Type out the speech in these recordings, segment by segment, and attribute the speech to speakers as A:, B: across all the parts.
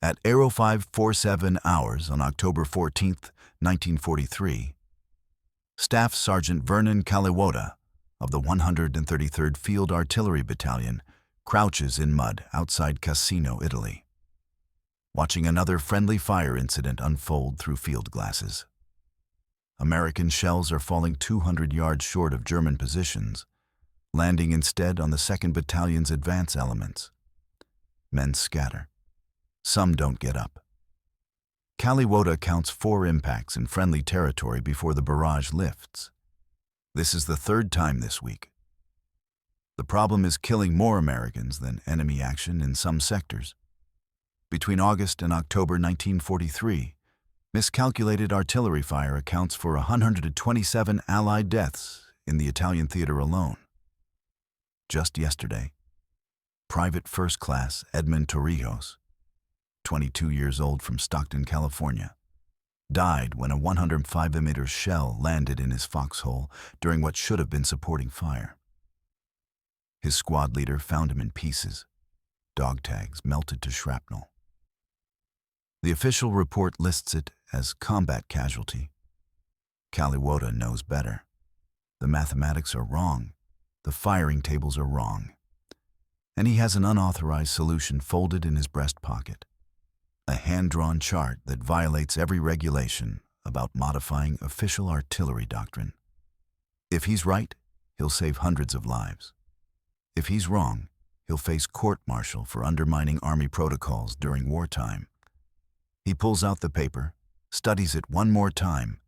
A: At 0547 hours on October 14, 1943, Staff Sergeant Vernon Kaliwota of the 133rd Field Artillery Battalion crouches in mud outside Cassino, Italy, watching another friendly fire incident unfold through field glasses. American shells are falling 200 yards short of German positions, landing instead on the 2nd Battalion's advance elements. Men scatter. Some don't get up. Kaliwota counts 4 impacts in friendly territory before the barrage lifts. This is the 3rd time this week. The problem is killing more Americans than enemy action in some sectors. Between August and October 1943, miscalculated artillery fire accounts for 127 Allied deaths in the Italian theater alone. Just yesterday, Private First Class Edmund Torrijos, 22 years old from Stockton, California, died when a 105mm shell landed in his foxhole during what should have been supporting fire. His squad leader found him in pieces, dog tags melted to shrapnel. The official report lists it as combat casualty. Kaliwota knows better. The mathematics are wrong. The firing tables are wrong. And he has an unauthorized solution folded in his breast pocket. A hand-drawn chart that violates every regulation about modifying official artillery doctrine. If he's right, he'll save hundreds of lives. If he's wrong, he'll face court-martial for undermining Army protocols during wartime. He pulls out the paper, studies it one more time,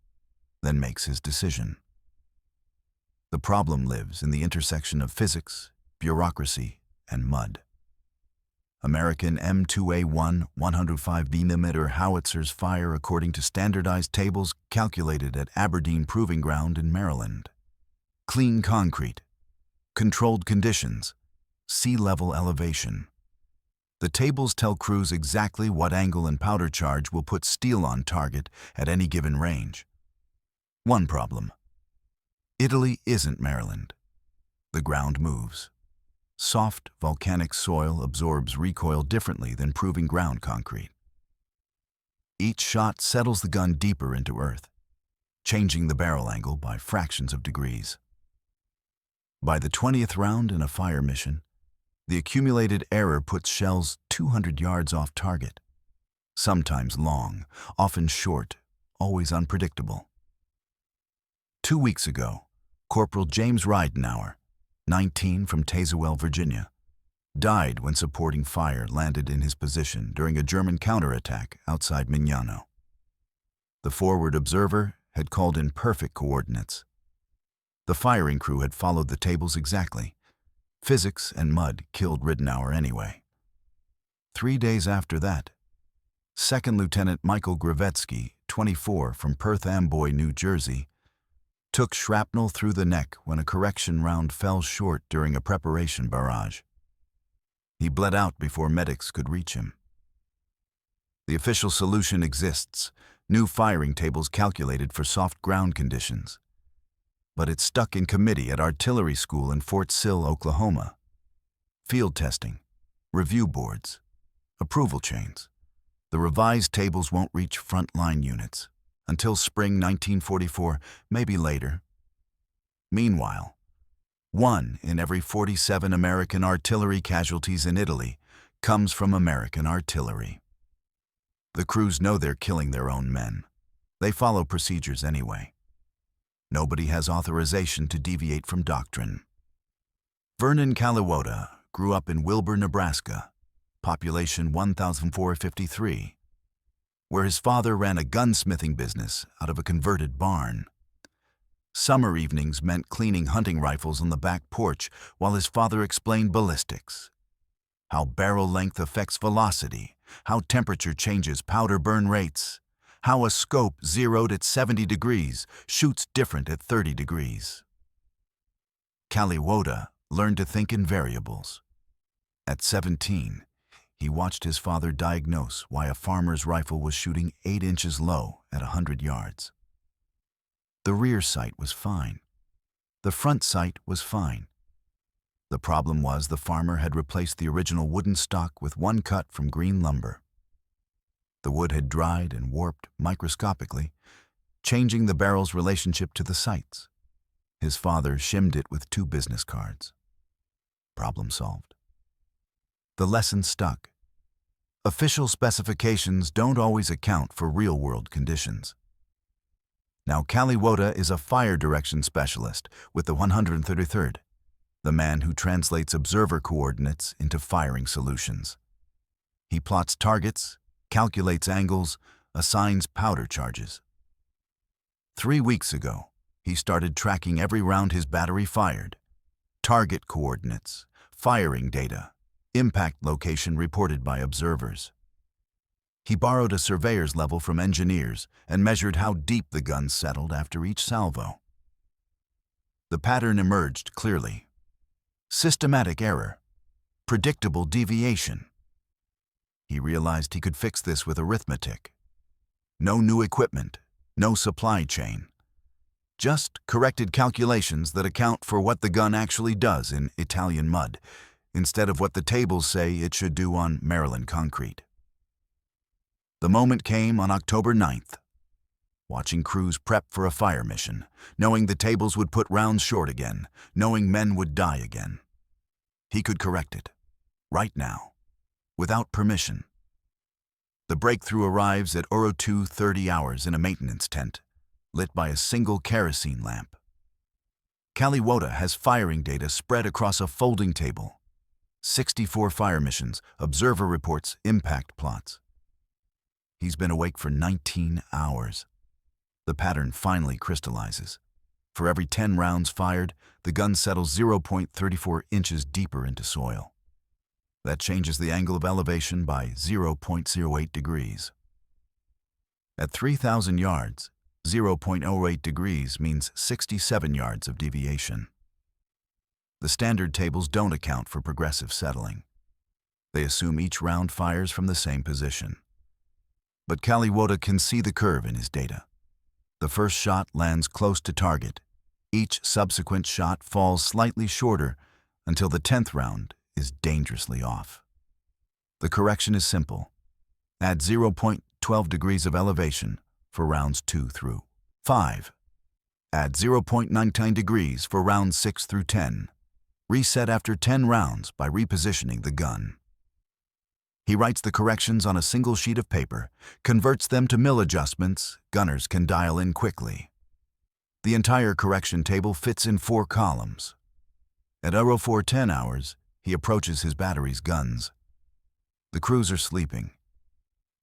A: then makes his decision. The problem lives in the intersection of physics, bureaucracy, and mud. American M2A1 105mm howitzers fire according to standardized tables calculated at Aberdeen Proving Ground in Maryland. Clean concrete, controlled conditions, sea-level elevation. The tables tell crews exactly what angle and powder charge will put steel on target at any given range. One problem. Italy isn't Maryland. The ground moves. Soft, volcanic soil absorbs recoil differently than proving ground concrete. Each shot settles the gun deeper into earth, changing the barrel angle by fractions of degrees. By the 20th round in a fire mission, the accumulated error puts shells 200 yards off target. Sometimes long, often short, always unpredictable. 2 weeks ago, Corporal James Ridenauer, 19 from Tazewell, Virginia, died when supporting fire landed in his position during a German counterattack outside Mignano. The forward observer had called in perfect coordinates. The firing crew had followed the tables exactly. Physics and mud killed Ridenauer anyway. 3 days after that, 2nd Lieutenant Michael Gravetsky, 24 from Perth Amboy, New Jersey, took shrapnel through the neck when a correction round fell short during a preparation barrage. He bled out before medics could reach him. The official solution exists, new firing tables calculated for soft ground conditions. But it's stuck in committee at artillery school in Fort Sill, Oklahoma. Field testing, review boards, approval chains. The revised tables won't reach front-line units until spring 1944, maybe later. Meanwhile, 1 in every 47 American artillery casualties in Italy comes from American artillery. The crews know they're killing their own men. They follow procedures anyway. Nobody has authorization to deviate from doctrine. Vernon Kaliwota grew up in Wilbur, Nebraska, population 1,453, where his father ran a gunsmithing business out of a converted barn. Summer evenings meant cleaning hunting rifles on the back porch while his father explained ballistics, how barrel length affects velocity, how temperature changes powder burn rates, how a scope zeroed at 70 degrees shoots different at 30 degrees. Kaliwota learned to think in variables. At 17, he watched his father diagnose why a farmer's rifle was shooting 8 inches low at 100 yards. The rear sight was fine. The front sight was fine. The problem was the farmer had replaced the original wooden stock with one cut from green lumber. The wood had dried and warped microscopically, changing the barrel's relationship to the sights. His father shimmed it with 2 business cards. Problem solved. The lesson stuck. Official specifications don't always account for real-world conditions. Now Kaliwoda is a fire direction specialist with the 133rd, the man who translates observer coordinates into firing solutions. He plots targets, calculates angles, assigns powder charges. 3 weeks ago, he started tracking every round his battery fired. Target coordinates, firing data, impact location reported by observers. He borrowed a surveyor's level from engineers and measured how deep the gun settled after each salvo. The pattern emerged clearly. Systematic error, predictable deviation. He realized he could fix this with arithmetic. No new equipment, no supply chain. Just corrected calculations that account for what the gun actually does in Italian mud, instead of what the tables say it should do on Maryland concrete. The moment came on October 9th. Watching crews prep for a fire mission, knowing the tables would put rounds short again, knowing men would die again. He could correct it, right now, without permission. The breakthrough arrives at 02:30 hours in a maintenance tent, lit by a single kerosene lamp. Kaliwoda has firing data spread across a folding table. 64 fire missions, observer reports, impact plots. He's been awake for 19 hours. The pattern finally crystallizes. For every 10 rounds fired, the gun settles 0.34 inches deeper into soil. That changes the angle of elevation by 0.08 degrees. At 3,000 yards, 0.08 degrees means 67 yards of deviation. The standard tables don't account for progressive settling. They assume each round fires from the same position. But Kaliwoda can see the curve in his data. The first shot lands close to target. Each subsequent shot falls slightly shorter until the 10th round is dangerously off. The correction is simple. Add 0.12 degrees of elevation for rounds 2 through 5. Add 0.99 degrees for rounds 6 through 10. Reset after 10 rounds by repositioning the gun. He writes the corrections on a single sheet of paper, converts them to mil adjustments gunners can dial in quickly. The entire correction table fits in 4 columns. At 04:10 hours, he approaches his battery's guns. The crews are sleeping.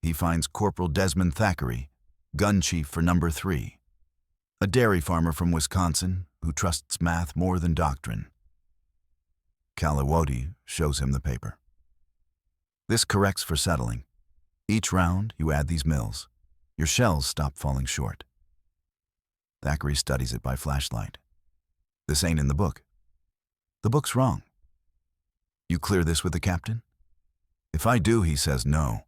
A: He finds Corporal Desmond Thackeray, gun chief for number 3, a dairy farmer from Wisconsin who trusts math more than doctrine. Kaliwoda shows him the paper. This corrects for settling. Each round, you add these mils. Your shells stop falling short. Thackeray studies it by flashlight. This ain't in the book. The book's wrong. You clear this with the captain? If I do, he says no.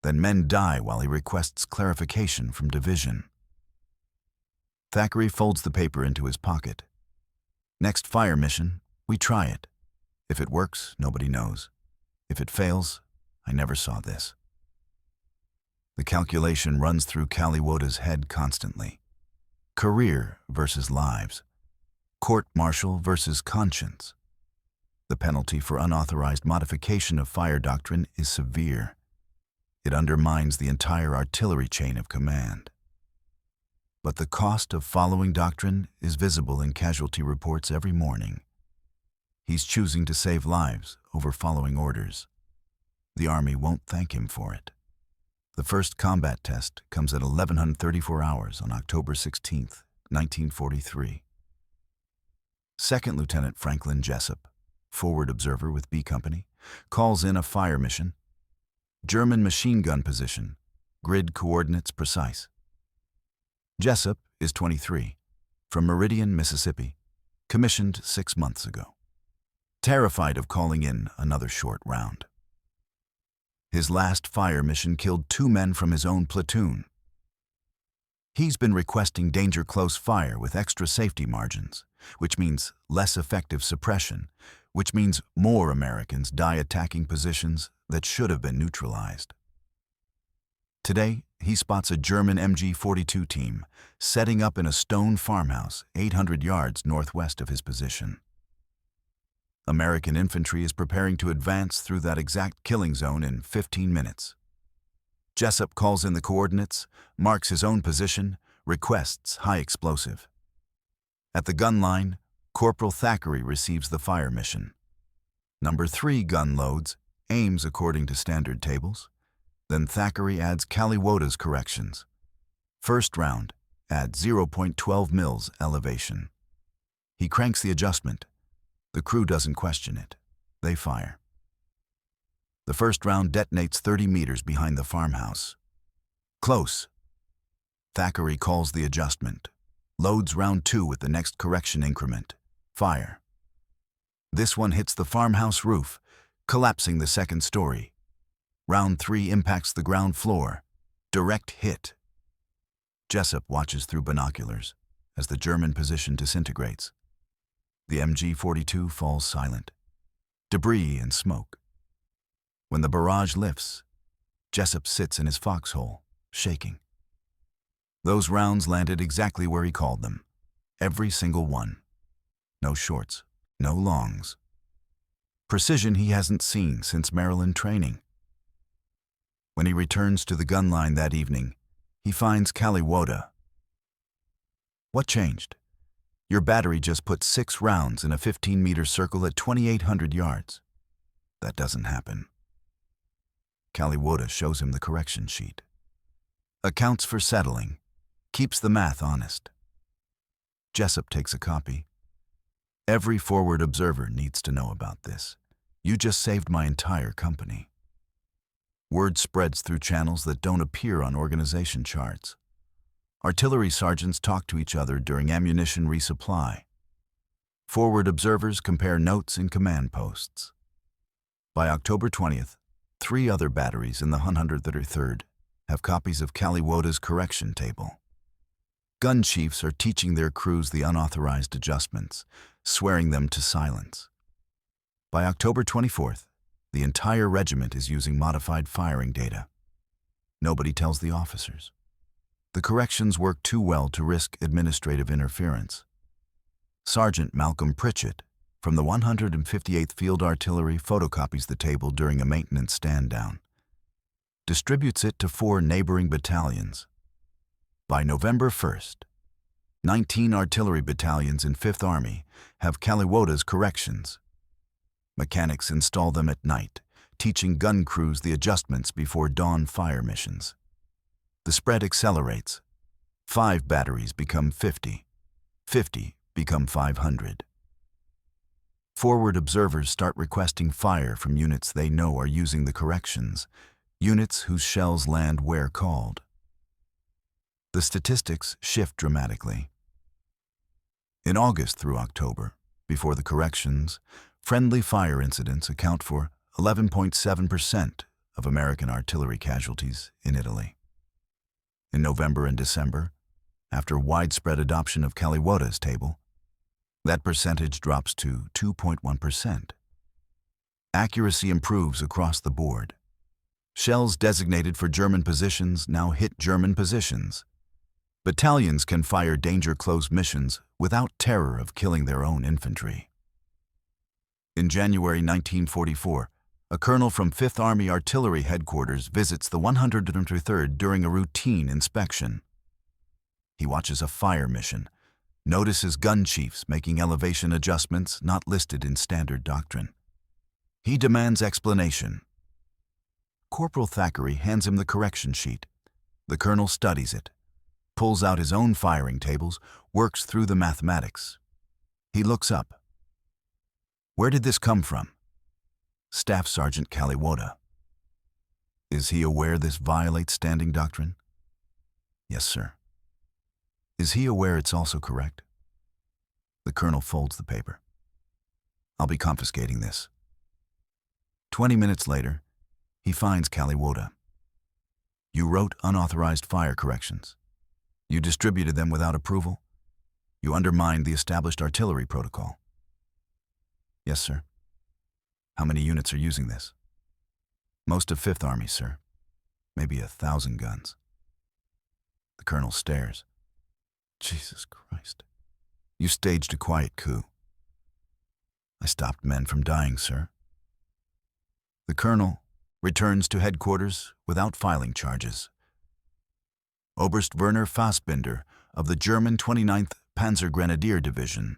A: Then men die while he requests clarification from division. Thackeray folds the paper into his pocket. Next fire mission, we try it. If it works, nobody knows. If it fails, I never saw this. The calculation runs through Kaliwoda's head constantly. Career versus lives. Court-martial versus conscience. The penalty for unauthorized modification of fire doctrine is severe. It undermines the entire artillery chain of command. But the cost of following doctrine is visible in casualty reports every morning. He's choosing to save lives over following orders. The Army won't thank him for it. The first combat test comes at 1134 hours on October 16, 1943. Second Lieutenant Franklin Jessup, forward observer with B Company, calls in a fire mission. German machine gun position, grid coordinates precise. Jessup is 23, from Meridian, Mississippi, commissioned 6 months ago. Terrified of calling in another short round. His last fire mission killed 2 men from his own platoon. He's been requesting danger close fire with extra safety margins, which means less effective suppression, which means more Americans die attacking positions that should have been neutralized. Today, he spots a German MG-42 team setting up in a stone farmhouse 800 yards northwest of his position. American infantry is preparing to advance through that exact killing zone in 15 minutes. Jessup calls in the coordinates, marks his own position, requests high explosive. At the gun line, Corporal Thackeray receives the fire mission. Number 3 gun loads, aims according to standard tables. Then Thackeray adds Kaliwota's corrections. First round, add 0.12 mils elevation. He cranks the adjustment. The crew doesn't question it. They fire. The first round detonates 30 meters behind the farmhouse. Close. Thackeray calls the adjustment. Loads round 2 with the next correction increment. Fire. This one hits the farmhouse roof, collapsing the second story. Round 3 impacts the ground floor. Direct hit. Jessup watches through binoculars as the German position disintegrates. The MG-42 falls silent. Debris and smoke. When the barrage lifts, Jessup sits in his foxhole, shaking. Those rounds landed exactly where he called them. Every single one. No shorts, no longs. Precision he hasn't seen since Maryland training. When he returns to the gun line that evening, he finds Kaliwota. What changed? Your battery just put 6 rounds in a 15-meter circle at 2,800 yards. That doesn't happen. Kaliwota shows him the correction sheet. Accounts for settling. Keeps the math honest. Jessup takes a copy. Every forward observer needs to know about this. You just saved my entire company. Word spreads through channels that don't appear on organization charts. Artillery sergeants talk to each other during ammunition resupply. Forward observers compare notes in command posts. By October 20th, 3 other batteries in the 133rd have copies of Kaliwota's correction table. Gun chiefs are teaching their crews the unauthorized adjustments, swearing them to silence. By October 24th, the entire regiment is using modified firing data. Nobody tells the officers. The corrections work too well to risk administrative interference. Sergeant Malcolm Pritchett from the 158th Field Artillery photocopies the table during a maintenance stand-down. Distributes it to 4 neighboring battalions. By November 1st, 19 artillery battalions in 5th Army have Kaliwota's corrections. Mechanics install them at night, teaching gun crews the adjustments before dawn fire missions. The spread accelerates. 5 batteries become 50. 50 become 500. Forward observers start requesting fire from units they know are using the corrections, units whose shells land where called. The statistics shift dramatically. In August through October, before the corrections, friendly fire incidents account for 11.7% of American artillery casualties in Italy. In November and December, after widespread adoption of Kaliwota's table, that percentage drops to 2.1%. Accuracy improves across the board. Shells designated for German positions now hit German positions. Battalions can fire danger-close missions without terror of killing their own infantry. In January 1944, a colonel from 5th Army Artillery Headquarters visits the 133rd during a routine inspection. He watches a fire mission, notices gun chiefs making elevation adjustments not listed in standard doctrine. He demands explanation. Corporal Thackeray hands him the correction sheet. The colonel studies it, pulls out his own firing tables, works through the mathematics. He looks up. Where did this come from? Staff Sergeant Kaliwota. Is he aware this violates standing doctrine? Yes, sir. Is he aware it's also correct? The colonel folds the paper. I'll be confiscating this. 20 minutes later, he finds Kaliwota. You wrote unauthorized fire corrections. You distributed them without approval. You undermined the established artillery protocol. Yes, sir. How many units are using this? Most of 5th Army, sir. maybe 1,000 guns. The colonel stares. Jesus Christ. You staged a quiet coup. I stopped men from dying, sir. The colonel returns to headquarters without filing charges. Oberst Werner Fassbinder of the German 29th Panzer Grenadier Division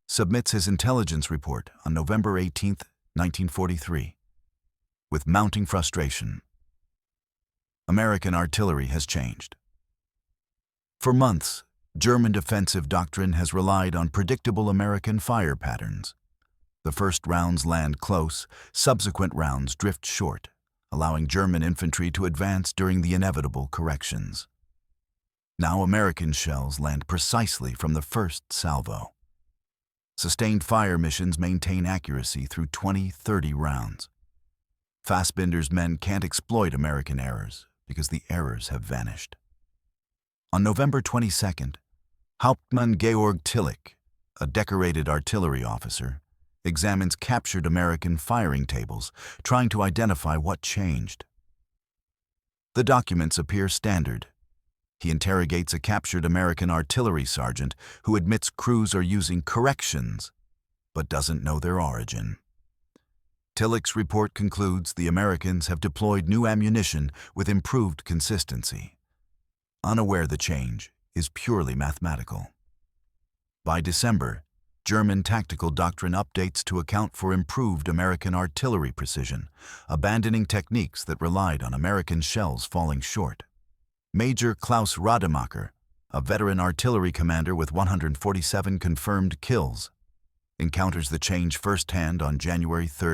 A: submits his intelligence report on November 18, 1943. With mounting frustration, American artillery has changed. For months, German defensive doctrine has relied on predictable American fire patterns. The first rounds land close, subsequent rounds drift short, allowing German infantry to advance during the inevitable corrections. Now American shells land precisely from the first salvo. Sustained fire missions maintain accuracy through 20-30 rounds. Fassbinder's men can't exploit American errors because the errors have vanished. On November 22nd, Hauptmann Georg Tillich, a decorated artillery officer, examines captured American firing tables, trying to identify what changed. The documents appear standard. He interrogates a captured American artillery sergeant who admits crews are using corrections, but doesn't know their origin. Tillich's report concludes the Americans have deployed new ammunition with improved consistency. Unaware the change is purely mathematical. By December, German tactical doctrine updates to account for improved American artillery precision, abandoning techniques that relied on American shells falling short. Major Klaus Rademacher, a veteran artillery commander with 147 confirmed kills, encounters the change firsthand on January 3,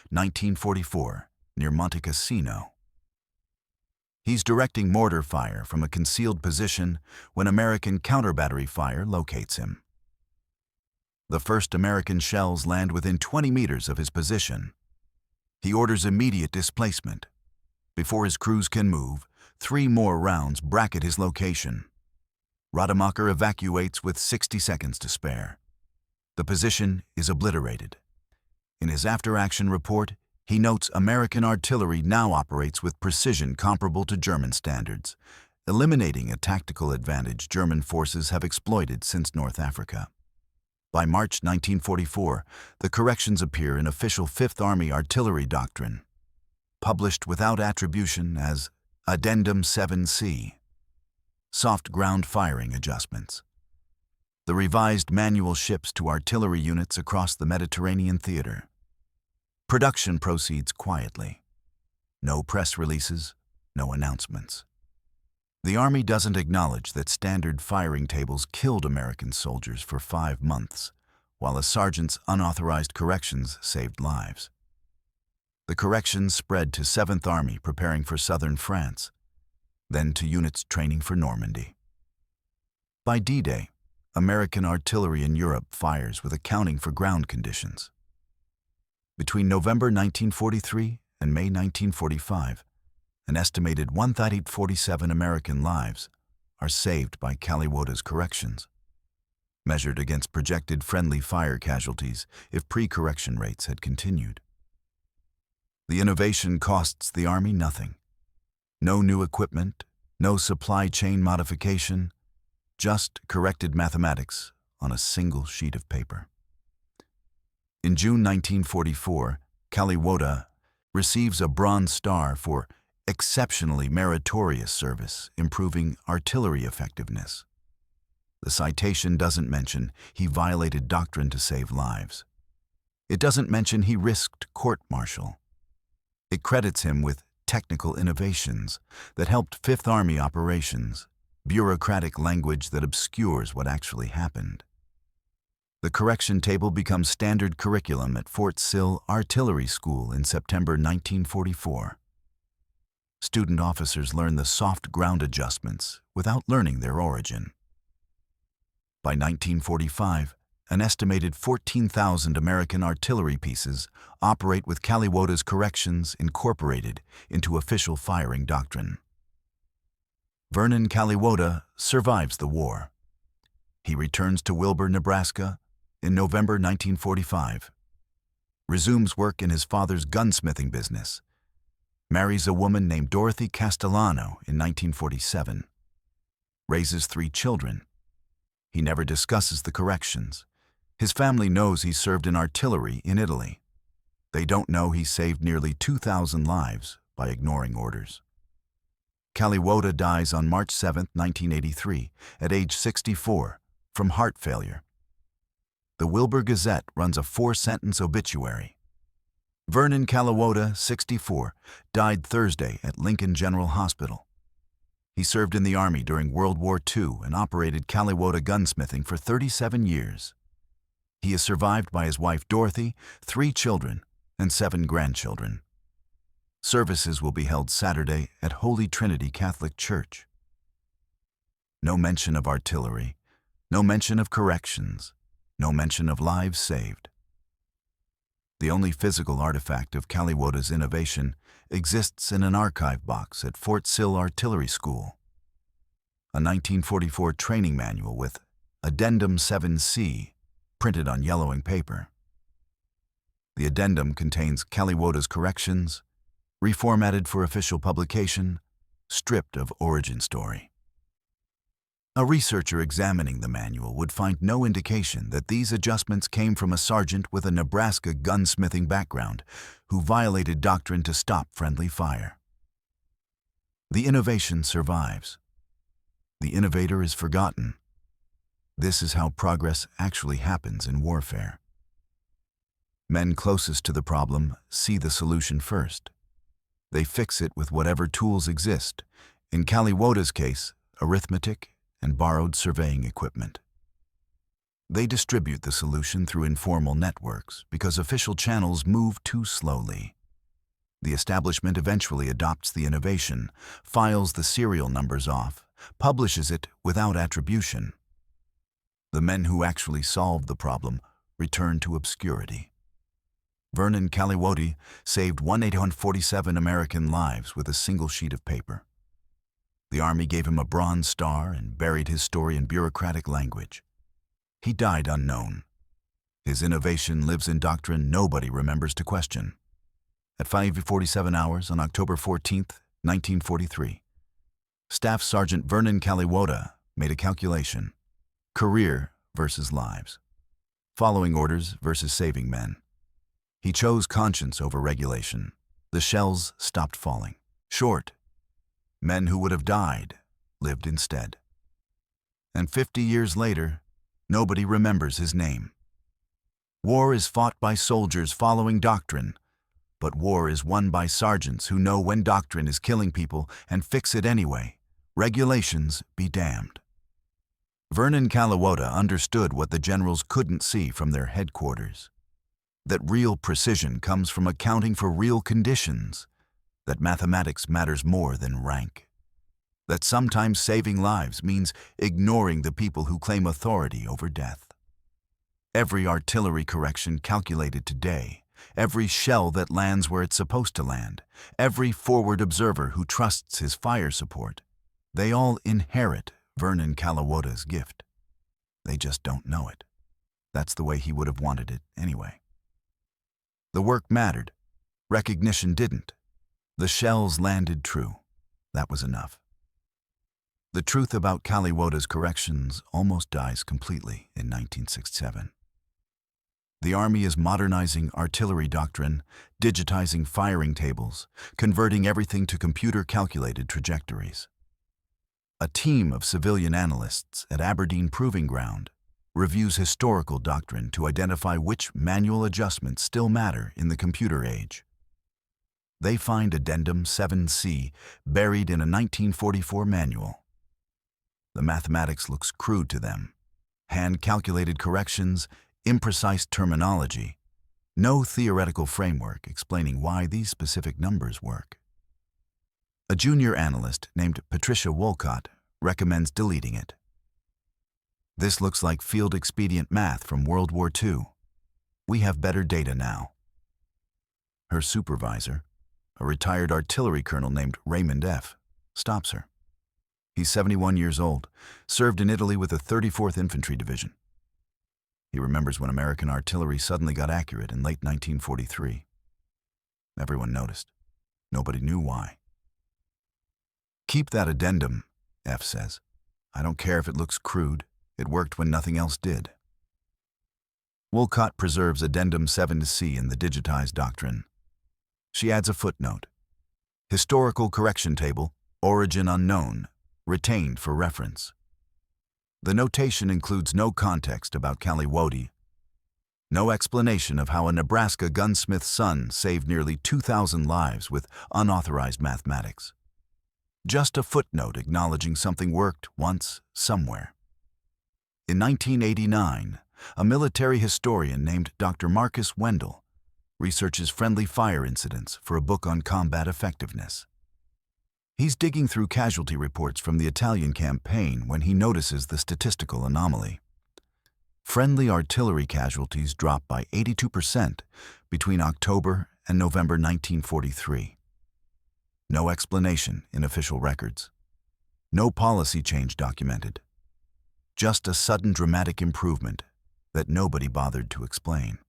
A: 1944, near Monte Cassino. He's directing mortar fire from a concealed position when American counter-battery fire locates him. The first American shells land within 20 meters of his position. He orders immediate displacement. Before his crews can move, 3 more rounds bracket his location. Rademacher evacuates with 60 seconds to spare. The position is obliterated. In his after-action report, he notes American artillery now operates with precision comparable to German standards, eliminating a tactical advantage German forces have exploited since North Africa. By March 1944, the corrections appear in official Fifth Army artillery doctrine, published without attribution as Addendum 7C, soft ground firing adjustments. The revised manual ships to artillery units across the Mediterranean theater. Production proceeds quietly. No press releases, no announcements. The Army doesn't acknowledge that standard firing tables killed American soldiers for 5 months, while a sergeant's unauthorized corrections saved lives. The corrections spread to 7th Army preparing for southern France, then to units training for Normandy. By D-Day, American artillery in Europe fires with accounting for ground conditions. Between November 1943 and May 1945, an estimated 1,847 American lives are saved by Kaliwota's corrections, measured against projected friendly fire casualties if pre-correction rates had continued. The innovation costs the Army nothing. No new equipment, no supply chain modification, just corrected mathematics on a single sheet of paper. In June 1944, Kaliwota receives a Bronze Star for exceptionally meritorious service, improving artillery effectiveness. The citation doesn't mention he violated doctrine to save lives. It doesn't mention he risked court-martial. It credits him with technical innovations that helped Fifth Army operations, bureaucratic language that obscures what actually happened. The correction table becomes standard curriculum at Fort Sill Artillery School in September 1944. Student officers learn the soft ground adjustments without learning their origin. By 1945, an estimated 14,000 American artillery pieces operate with Kaliwota's corrections incorporated into official firing doctrine. Vernon Kaliwota survives the war. He returns to Wilbur, Nebraska in November 1945, resumes work in his father's gunsmithing business, Marries a woman named Dorothy Castellano in 1947. Raises 3 children. He never discusses the corrections. His family knows he served in artillery in Italy. They don't know he saved nearly 2,000 lives by ignoring orders. Caliwota dies on March 7, 1983, at age 64, from heart failure. The Wilbur Gazette runs a 4-sentence obituary. Vernon Caliwota, 64, died Thursday at Lincoln General Hospital. He served in the Army during World War II and operated Caliwota gunsmithing for 37 years. He is survived by his wife Dorothy, 3 children, and 7 grandchildren. Services will be held Saturday at Holy Trinity Catholic Church. No mention of artillery, no mention of corrections, no mention of lives saved. The only physical artifact of Caliwota's innovation exists in an archive box at Fort Sill Artillery School. A 1944 training manual with Addendum 7C printed on yellowing paper. The addendum contains Caliwota's corrections, reformatted for official publication, stripped of origin story. A researcher examining the manual would find no indication that these adjustments came from a sergeant with a Nebraska gunsmithing background who violated doctrine to stop friendly fire. The innovation survives. The innovator is forgotten. This is how progress actually happens in warfare. Men closest to the problem see the solution first. They fix it with whatever tools exist, in Caliwota's case, arithmetic and borrowed surveying equipment. They distribute the solution through informal networks because official channels move too slowly. The establishment eventually adopts the innovation, files the serial numbers off, publishes it without attribution. The men who actually solved the problem return to obscurity. Vernon Caliwota saved 1,847 American lives with a single sheet of paper. The Army gave him a Bronze Star and buried his story in bureaucratic language. He died unknown. His innovation lives in doctrine nobody remembers to question. At 5:47 hours on October 14, 1943, Staff Sergeant Vernon Caliwota made a calculation. Career versus lives. Following orders versus saving men. He chose conscience over regulation. The shells stopped falling. Short. Men who would have died lived instead. And 50 years later, nobody remembers his name. War is fought by soldiers following doctrine, but war is won by sergeants who know when doctrine is killing people and fix it anyway. Regulations be damned. Vernon Caliwota understood what the generals couldn't see from their headquarters. That real precision comes from accounting for real conditions. That mathematics matters more than rank. That sometimes saving lives means ignoring the people who claim authority over death. Every artillery correction calculated today, every shell that lands where it's supposed to land, every forward observer who trusts his fire support, they all inherit Vernon Caliwota's gift. They just don't know it. That's the way he would have wanted it anyway. The work mattered. Recognition didn't. The shells landed true. That was enough. The truth about Caliwota's corrections almost dies completely in 1967. The Army is modernizing artillery doctrine, digitizing firing tables, converting everything to computer-calculated trajectories. A team of civilian analysts at Aberdeen Proving Ground reviews historical doctrine to identify which manual adjustments still matter in the computer age. They find Addendum 7C buried in a 1944 manual. The mathematics looks crude to them. Hand-calculated corrections, imprecise terminology, no theoretical framework explaining why these specific numbers work. A junior analyst named Patricia Wolcott recommends deleting it. This looks like field expedient math from World War II. We have better data now. Her supervisor, a retired artillery colonel named Raymond F., stops her. He's 71 years old, served in Italy with the 34th Infantry Division. He remembers when American artillery suddenly got accurate in late 1943. Everyone noticed. Nobody knew why. "Keep that addendum," F says. "I don't care if it looks crude. It worked when nothing else did." Wolcott preserves Addendum 7C in the digitized doctrine. She adds a footnote. "Historical correction table, origin unknown, retained for reference." The notation includes no context about Kaliwote, no explanation of how a Nebraska gunsmith's son saved nearly 2,000 lives with unauthorized mathematics. Just a footnote acknowledging something worked once, somewhere. In 1989, a military historian named Dr. Marcus Wendell researches friendly fire incidents for a book on combat effectiveness. He's digging through casualty reports from the Italian campaign when he notices the statistical anomaly. Friendly artillery casualties dropped by 82% between October and November 1943. No explanation in official records. No policy change documented. Just a sudden dramatic improvement that nobody bothered to explain.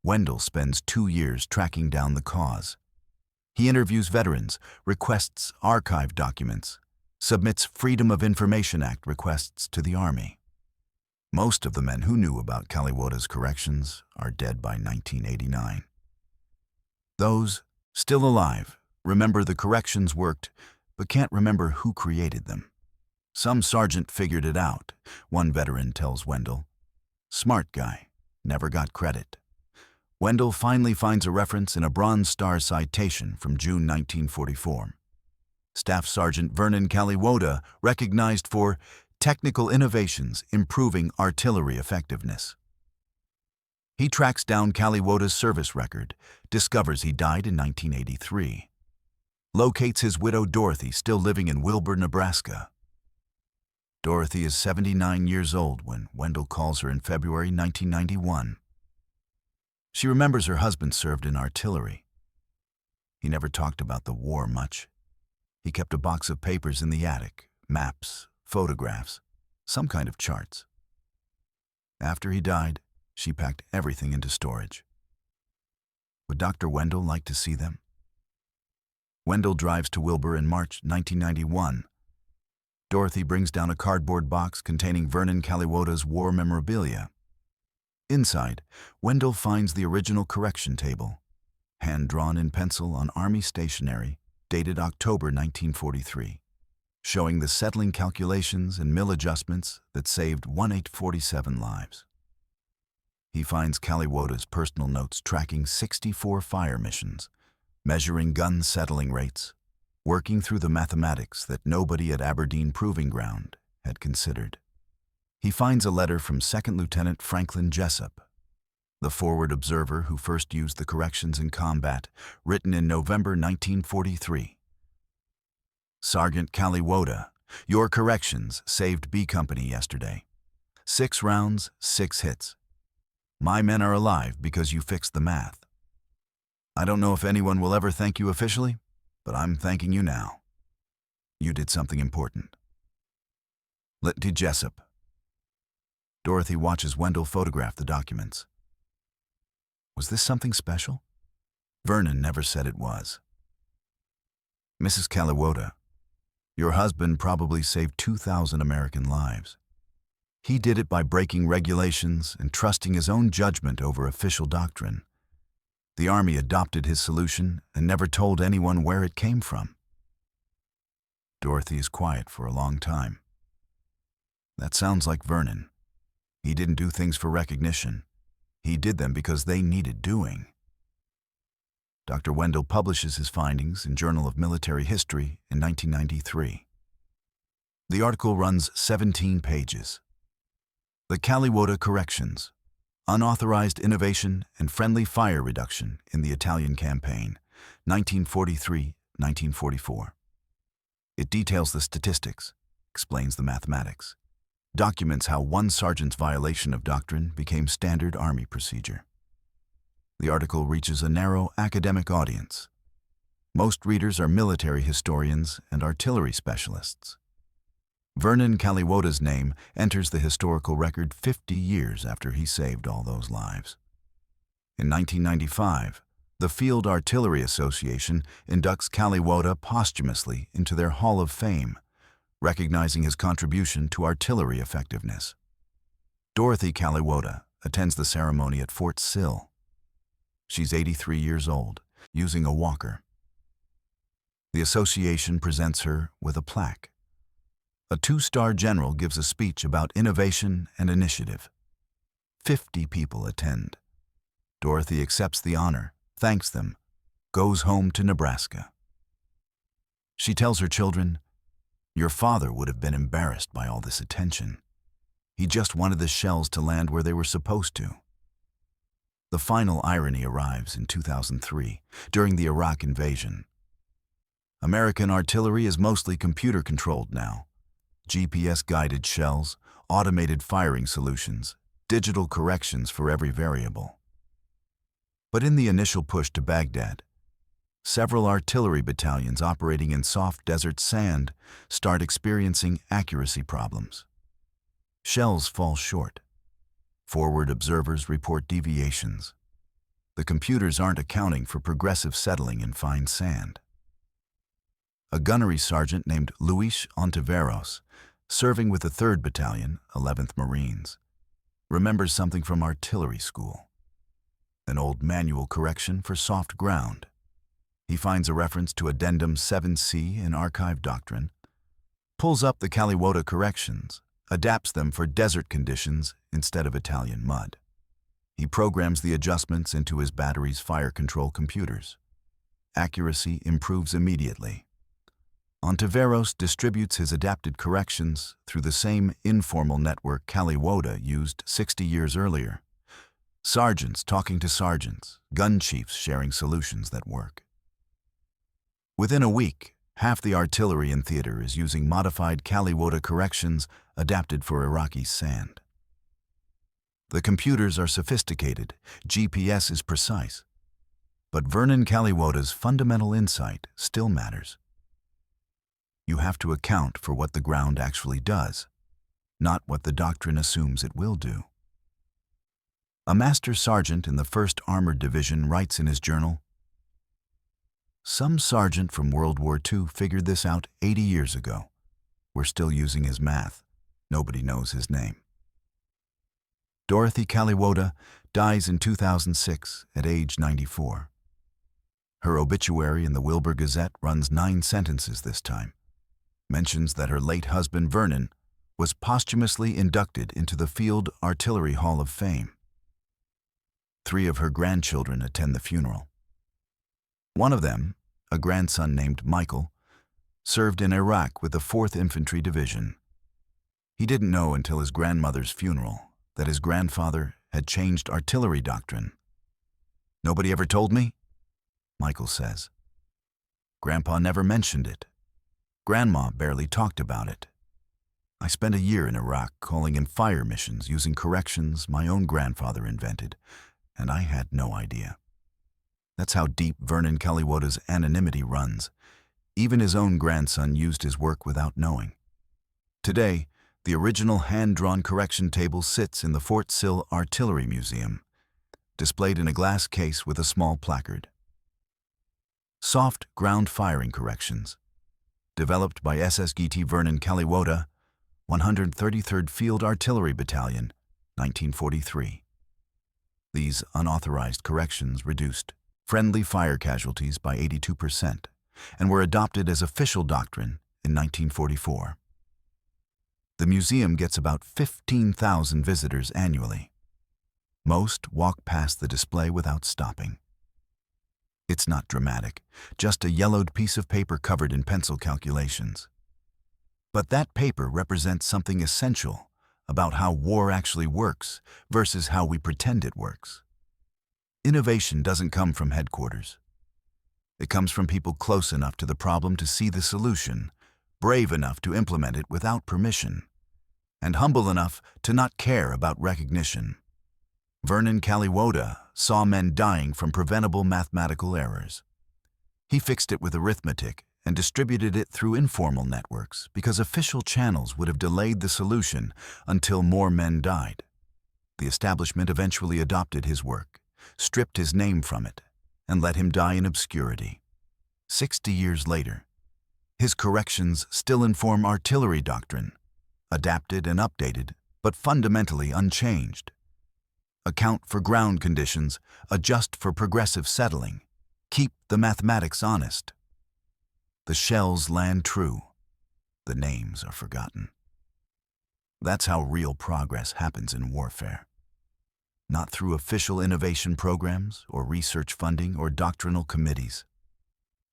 A: Wendell spends 2 years tracking down the cause. He interviews veterans, requests archived documents, submits Freedom of Information Act requests to the Army. Most of the men who knew about Kaliwota's corrections are dead by 1989. Those still alive remember the corrections worked, but can't remember who created them. "Some sergeant figured it out," one veteran tells Wendell. "Smart guy, never got credit." Wendell finally finds a reference in a Bronze Star citation from June 1944. Staff Sergeant Vernon Kaliwota recognized for technical innovations improving artillery effectiveness. He tracks down Kaliwota's service record, discovers he died in 1983. Locates his widow Dorothy still living in Wilbur, Nebraska. Dorothy is 79 years old when Wendell calls her in February 1991. She remembers her husband served in artillery. He never talked about the war much. He kept a box of papers in the attic, maps, photographs, some kind of charts. After he died, she packed everything into storage. Would Dr. Wendell like to see them? Wendell drives to Wilbur in March 1991. Dorothy brings down a cardboard box containing Vernon Kaliwota's war memorabilia. Inside, Wendell finds the original correction table, hand-drawn in pencil on Army stationery, dated October 1943, showing the settling calculations and mill adjustments that saved 1847 lives. He finds Kaliwota's personal notes tracking 64 fire missions, measuring gun settling rates, working through the mathematics that nobody at Aberdeen Proving Ground had considered. He finds a letter from 2nd Lieutenant Franklin Jessup, the forward observer who first used the corrections in combat, written in November 1943. "Sergeant Kaliwota, your corrections saved B Company yesterday. 6 rounds, 6 hits. My men are alive because you fixed the math. I don't know if anyone will ever thank you officially, but I'm thanking you now. You did something important. Lt. Jessup." Dorothy watches Wendell photograph the documents. Was this something special? Vernon never said it was. "Mrs. Kaliwota, your husband probably saved 2,000 American lives. He did it by breaking regulations and trusting his own judgment over official doctrine. The Army adopted his solution and never told anyone where it came from." Dorothy is quiet for a long time. That sounds like Vernon. He didn't do things for recognition. He did them because they needed doing. Dr. Wendell publishes his findings in Journal of Military History in 1993. The article runs 17 pages. The Kaliwota Corrections, Unauthorized Innovation and Friendly Fire Reduction in the Italian Campaign, 1943-1944. It details the statistics, explains the mathematics, documents how one sergeant's violation of doctrine became standard Army procedure. The article reaches a narrow academic audience. Most readers are military historians and artillery specialists. Vernon Kaliwota's name enters the historical record 50 years after he saved all those lives. In 1995, The Field Artillery Association inducts Kaliwota posthumously into their Hall of Fame, recognizing his contribution to artillery effectiveness. Dorothy Kaliwota attends the ceremony at Fort Sill. She's 83 years old, using a walker. The association presents her with a plaque. A two-star general gives a speech about innovation and initiative. 50 people attend. Dorothy accepts the honor, thanks them, goes home to Nebraska. She tells her children, "Your father would have been embarrassed by all this attention. He just wanted the shells to land where they were supposed to." The final irony arrives in 2003, during the Iraq invasion. American artillery is mostly computer-controlled now. GPS-guided shells, automated firing solutions, digital corrections for every variable. But in the initial push to Baghdad, several artillery battalions operating in soft desert sand start experiencing accuracy problems. Shells fall short. Forward observers report deviations. The computers aren't accounting for progressive settling in fine sand. A gunnery sergeant named Luis Ontiveros, serving with the 3rd Battalion, 11th Marines, remembers something from artillery school. An old manual correction for soft ground. He finds a reference to Addendum 7C in Archive Doctrine, pulls up the Kaliwota corrections, adapts them for desert conditions instead of Italian mud. He programs the adjustments into his battery's fire control computers. Accuracy improves immediately. Ontiveros distributes his adapted corrections through the same informal network Kaliwota used 60 years earlier. Sergeants talking to sergeants, gun chiefs sharing solutions that work. Within a week, half the artillery in theater is using modified Kaliwota corrections adapted for Iraqi sand. The computers are sophisticated, GPS is precise. But Vernon Kaliwota's fundamental insight still matters. You have to account for what the ground actually does, not what the doctrine assumes it will do. A master sergeant in the 1st Armored Division writes in his journal, "Some sergeant from World War II figured this out 80 years ago. We're still using his math. Nobody knows his name." Dorothy Kaliwota dies in 2006 at age 94. Her obituary in the Wilbur Gazette runs 9 sentences this time. Mentions that her late husband Vernon was posthumously inducted into the Field Artillery Hall of Fame. 3 of her grandchildren attend the funeral. One of them, a grandson named Michael, served in Iraq with the 4th Infantry Division. He didn't know until his grandmother's funeral that his grandfather had changed artillery doctrine. "Nobody ever told me?" Michael says. "Grandpa never mentioned it. Grandma barely talked about it. I spent a year in Iraq calling in fire missions using corrections my own grandfather invented, and I had no idea." That's how deep Vernon Kaliwota's anonymity runs. Even his own grandson used his work without knowing. Today, the original hand-drawn correction table sits in the Fort Sill Artillery Museum, displayed in a glass case with a small placard. Soft ground firing corrections, developed by SSGT Vernon Kaliwota, 133rd Field Artillery Battalion, 1943. These unauthorized corrections reduced friendly fire casualties by 82% and were adopted as official doctrine in 1944. The museum gets about 15,000 visitors annually. Most walk past the display without stopping. It's not dramatic, just a yellowed piece of paper covered in pencil calculations. But that paper represents something essential about how war actually works versus how we pretend it works. Innovation doesn't come from headquarters. It comes from people close enough to the problem to see the solution, brave enough to implement it without permission, and humble enough to not care about recognition. Vernon Kaliwota saw men dying from preventable mathematical errors. He fixed it with arithmetic and distributed it through informal networks because official channels would have delayed the solution until more men died. The establishment eventually adopted his work, stripped his name from it, and let him die in obscurity. 60 years later, his corrections still inform artillery doctrine, adapted and updated, but fundamentally unchanged. Account for ground conditions, adjust for progressive settling, keep the mathematics honest. The shells land true, the names are forgotten. That's how real progress happens in warfare. Not through official innovation programs or research funding or doctrinal committees.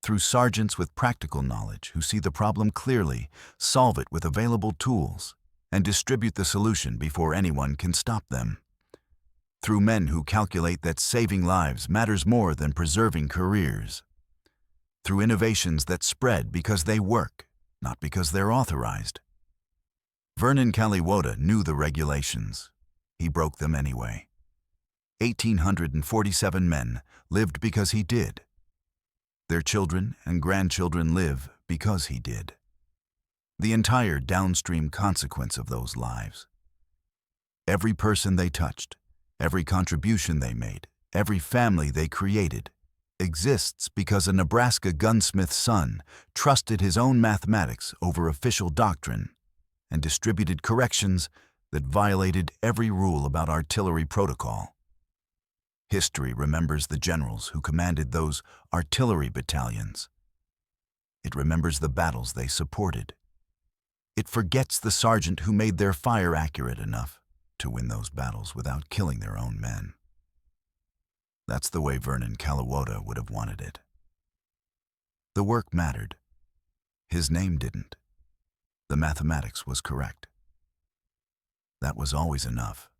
A: Through sergeants with practical knowledge who see the problem clearly, solve it with available tools, and distribute the solution before anyone can stop them. Through men who calculate that saving lives matters more than preserving careers. Through innovations that spread because they work, not because they're authorized. Vernon Kaliwota knew the regulations. He broke them anyway. 1,847 men lived because he did. Their children and grandchildren live because he did. The entire downstream consequence of those lives. Every person they touched, every contribution they made, every family they created, exists because a Nebraska gunsmith's son trusted his own mathematics over official doctrine and distributed corrections that violated every rule about artillery protocol. History remembers the generals who commanded those artillery battalions. It remembers the battles they supported. It forgets the sergeant who made their fire accurate enough to win those battles without killing their own men. That's the way Vernon Kaliwota would have wanted it. The work mattered. His name didn't. The mathematics was correct. That was always enough.